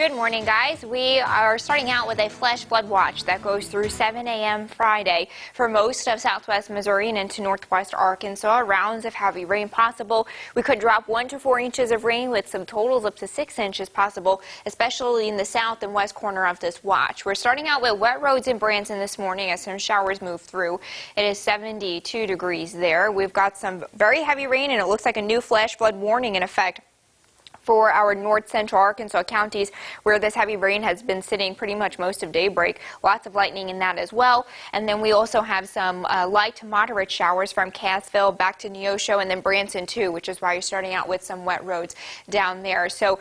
Good morning, guys. We are starting out with a flash flood watch that goes through 7 a.m. Friday for most of southwest Missouri and into northwest Arkansas. Rounds of heavy rain possible. We could drop 1 to 4 inches of rain with some totals up to 6 inches possible, especially in the south and west corner of this watch. We're starting out with wet roads in Branson this morning as some showers move through. It is 72 degrees there. We've got some very heavy rain, and it looks like a new flash flood warning in effect for our north central Arkansas counties, where this heavy rain has been sitting pretty much most of daybreak. Lots of lightning in that as well. And then we also have some light to moderate showers from Cassville back to Neosho and then Branson too, which is why you're starting out with some wet roads down there. So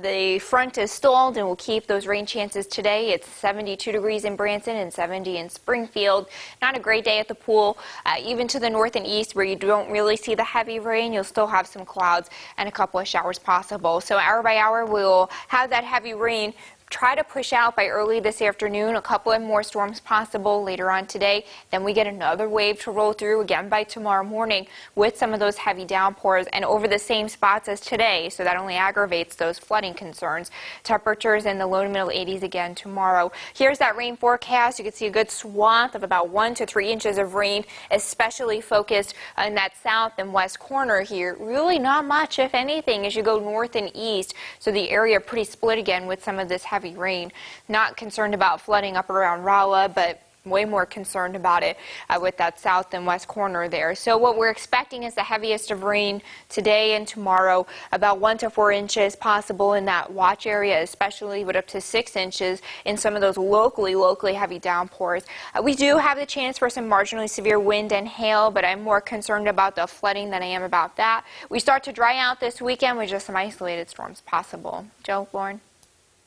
the front is stalled and will keep those rain chances today. It's 72 degrees in Branson and 70 in Springfield. Not a great day at the pool. Even to the north and east, where you don't really see the heavy rain, you'll still have some clouds and a couple of showers possible. So hour by hour, we'll have that heavy rain try to push out by early this afternoon. A couple of more storms possible later on today. Then we get another wave to roll through again by tomorrow morning with some of those heavy downpours and over the same spots as today. So that only aggravates those flooding concerns. Temperatures in the low to middle 80s again tomorrow. Here's that rain forecast. You can see a good swath of about 1 to 3 inches of rain, especially focused in that south and west corner here. Really not much, if anything, as you go north and east. So the area pretty split again with some of this heavy rain. Not concerned about flooding up around Rolla, but way more concerned about it with that south and west corner there. So what we're expecting is the heaviest of rain today and tomorrow, about 1 to 4 inches possible in that watch area, especially with up to 6 inches in some of those locally heavy downpours. We do have the chance for some marginally severe wind and hail, but I'm more concerned about the flooding than I am about that. We start to dry out this weekend with just some isolated storms possible. Joe, Lauren?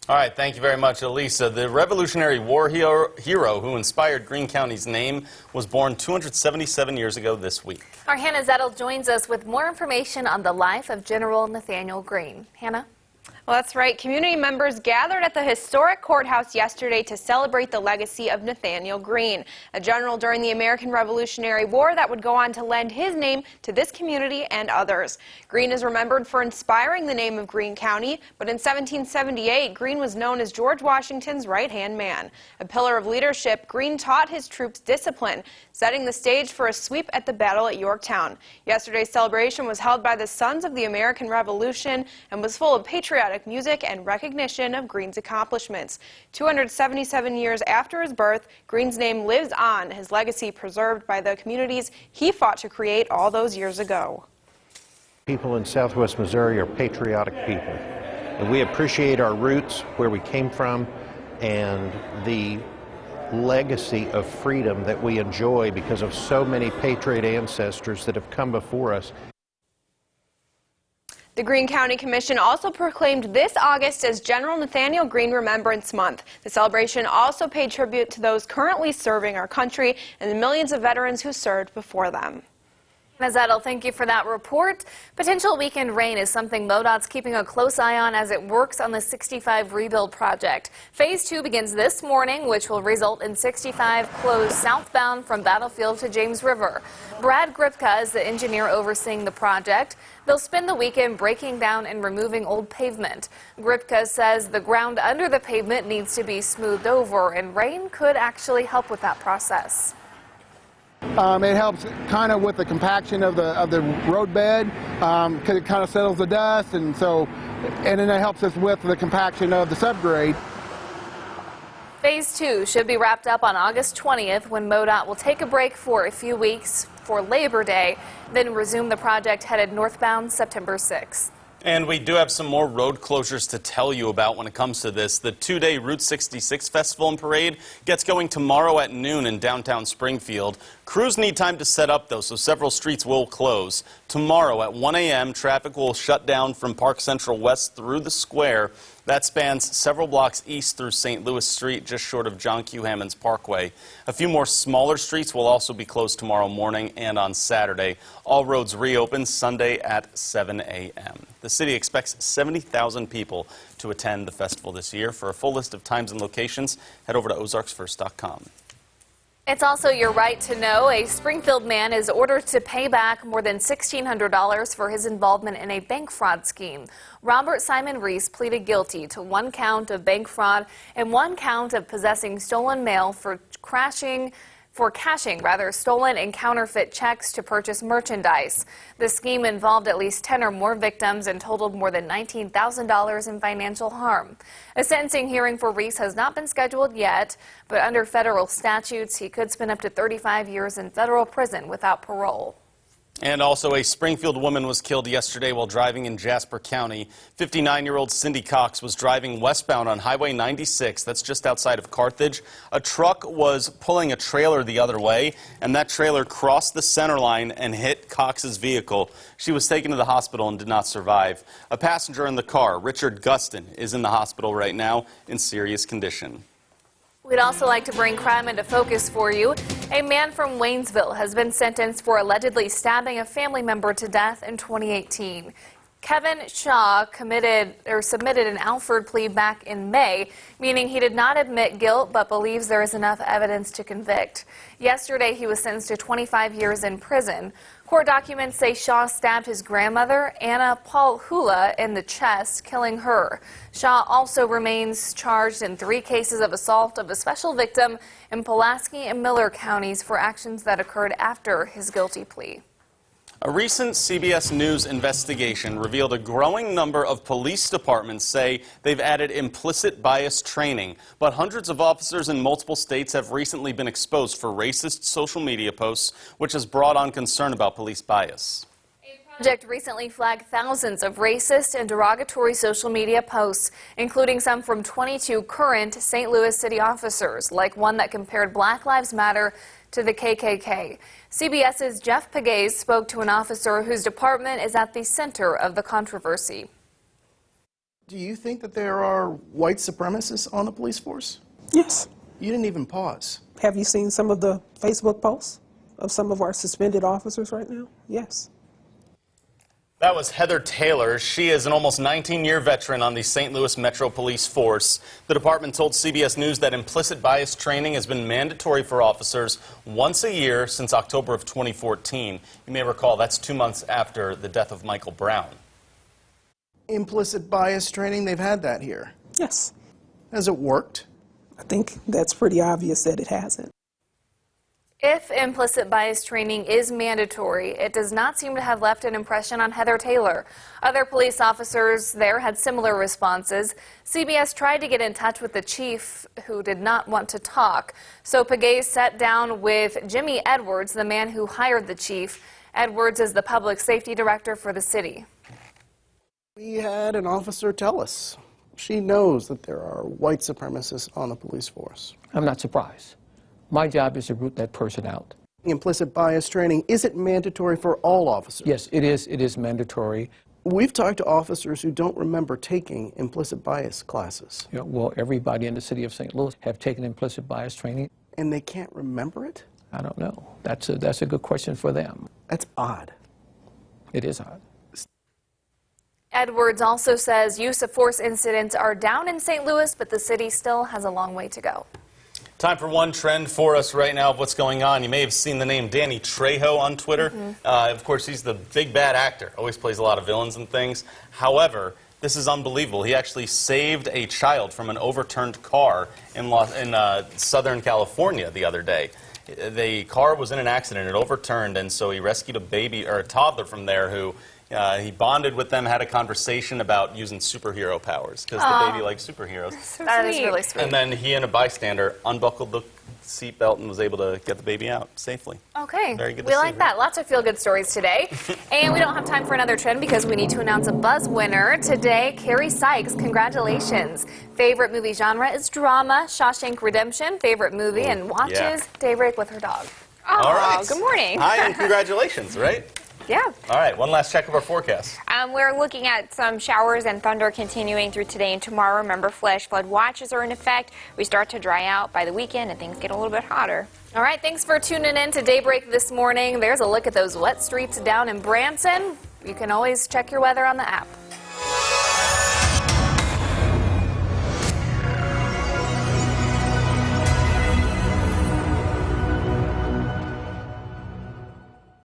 All right, thank you very much, Elisa. The Revolutionary War hero who inspired Greene County's name was born 277 years ago this week. Our Hannah Zettel joins us with more information on the life of General Nathaniel Greene. Hannah? Well, that's right. Community members gathered at the historic courthouse yesterday to celebrate the legacy of Nathaniel Greene, a general during the American Revolutionary War that would go on to lend his name to this community and others. Greene is remembered for inspiring the name of Greene County, but in 1778, Greene was known as George Washington's right-hand man. A pillar of leadership, Greene taught his troops discipline, setting the stage for a sweep at the battle at Yorktown. Yesterday's celebration was held by the Sons of the American Revolution and was full of patriotic music and recognition of Greene's accomplishments. 277 years after his birth, Greene's name lives on, his legacy preserved by the communities he fought to create all those years ago. People in southwest Missouri are patriotic people, and we appreciate our roots, where we came from, and the legacy of freedom that we enjoy because of so many patriot ancestors that have come before us. The Greene County Commission also proclaimed this August as General Nathaniel Greene Remembrance Month. The celebration also paid tribute to those currently serving our country and the millions of veterans who served before them. Hannah Zettel, thank you for that report. Potential weekend rain is something MoDOT's keeping a close eye on as it works on the 65 rebuild project. Phase 2 begins this morning, which will result in 65 closed southbound from Battlefield to James River. Brad Gripka is the engineer overseeing the project. They'll spend the weekend breaking down and removing old pavement. Gripka says the ground under the pavement needs to be smoothed over, and rain could actually help with that process. It helps kind of with the compaction of the road bed, because it kind of settles the dust, and then it helps us with the compaction of the subgrade. Phase 2 should be wrapped up on August 20th, when MoDOT will take a break for a few weeks for Labor Day, then resume the project headed northbound September 6th. And we do have some more road closures to tell you about when it comes to this. The two-day Route 66 Festival and Parade gets going tomorrow at noon in downtown Springfield. Crews need time to set up, though, so several streets will close. Tomorrow at 1 a.m., traffic will shut down from Park Central West through the square. That spans several blocks east through St. Louis Street, just short of John Q. Hammons Parkway. A few more smaller streets will also be closed tomorrow morning and on Saturday. All roads reopen Sunday at 7 a.m. The city expects 70,000 people to attend the festival this year. For a full list of times and locations, head over to ozarksfirst.com. It's also your right to know. A Springfield man is ordered to pay back more than $1,600 for his involvement in a bank fraud scheme. Robert Simon Reese pleaded guilty to 1 count of bank fraud and 1 count of possessing stolen mail for cashing stolen and counterfeit checks to purchase merchandise. The scheme involved at least 10 or more victims and totaled more than $19,000 in financial harm. A sentencing hearing for Reese has not been scheduled yet, but under federal statutes, he could spend up to 35 years in federal prison without parole. And also, a Springfield woman was killed yesterday while driving in Jasper County. 59-year-old Cindy Cox was driving westbound on Highway 96. That's just outside of Carthage. A truck was pulling a trailer the other way, and that trailer crossed the center line and hit Cox's vehicle. She was taken to the hospital and did not survive. A passenger in the car, Richard Guston, is in the hospital right now in serious condition. We'd also like to bring crime into focus for you. A man from Waynesville has been sentenced for allegedly stabbing a family member to death in 2018. Kevin Shaw submitted an Alford plea back in May, meaning he did not admit guilt but believes there is enough evidence to convict. Yesterday, he was sentenced to 25 years in prison. Court documents say Shaw stabbed his grandmother, Anna Paul Hula, in the chest, killing her. Shaw also remains charged in 3 cases of assault of a special victim in Pulaski and Miller counties for actions that occurred after his guilty plea. A recent CBS News investigation revealed a growing number of police departments say they've added implicit bias training, but hundreds of officers in multiple states have recently been exposed for racist social media posts, which has brought on concern about police bias. A project recently flagged thousands of racist and derogatory social media posts, including some from 22 current St. Louis city officers, like one that compared Black Lives Matter to the KKK. CBS's Jeff Pegues spoke to an officer whose department is at the center of the controversy. Do you think that there are white supremacists on the police force? Yes. You didn't even pause. Have you seen some of the Facebook posts of some of our suspended officers right now? Yes. That was Heather Taylor. She is an almost 19-year veteran on the St. Louis Metro Police Force. The department told CBS News that implicit bias training has been mandatory for officers once a year since October of 2014. You may recall that's 2 months after the death of Michael Brown. Implicit bias training, they've had that here. Yes. Has it worked? I think that's pretty obvious that it hasn't. If implicit bias training is mandatory, it does not seem to have left an impression on Heather Taylor. Other police officers there had similar responses. CBS tried to get in touch with the chief, who did not want to talk. So Pegues sat down with Jimmy Edwards, the man who hired the chief. Edwards is the public safety director for the city. We had an officer tell us she knows that there are white supremacists on the police force. I'm not surprised. My job is to root that person out. Implicit bias training, is it mandatory for all officers? Yes, it is. It is mandatory. We've talked to officers who don't remember taking implicit bias classes. You know, well, everybody in the city of St. Louis have taken implicit bias training. And they can't remember it? I don't know. That's a good question for them. That's odd. It is odd. Edwards also says use of force incidents are down in St. Louis, but the city still has a long way to go. Time for one trend for us right now of what's going on. You may have seen the name Danny Trejo on Twitter. Of course, he's the big bad actor. Always plays a lot of villains and things. However, this is unbelievable. He actually saved a child from an overturned car in Southern California the other day. The car was in an accident. It overturned, and so he rescued a baby or a toddler from there who he bonded with them, had a conversation about using superhero powers because the baby likes superheroes. That is really sweet. And then he and a bystander unbuckled the seatbelt and was able to get the baby out safely. Okay, Very good to we see, like that. Lots of feel-good stories today. And we don't have time for another trend because we need to announce a buzz winner. Today, Carrie Sykes, congratulations. Favorite movie genre is drama, Shawshank Redemption. Favorite movie and watches Daybreak with her dog. Oh, All right. good morning. Hi, and congratulations, right? Yeah. All right, one last check of our forecast. We're looking at some showers and thunder continuing through today and tomorrow. Remember, flash flood watches are in effect. We start to dry out by the weekend and things get a little bit hotter. All right, thanks for tuning in to Daybreak this morning. There's a look at those wet streets down in Branson. You can always check your weather on the app.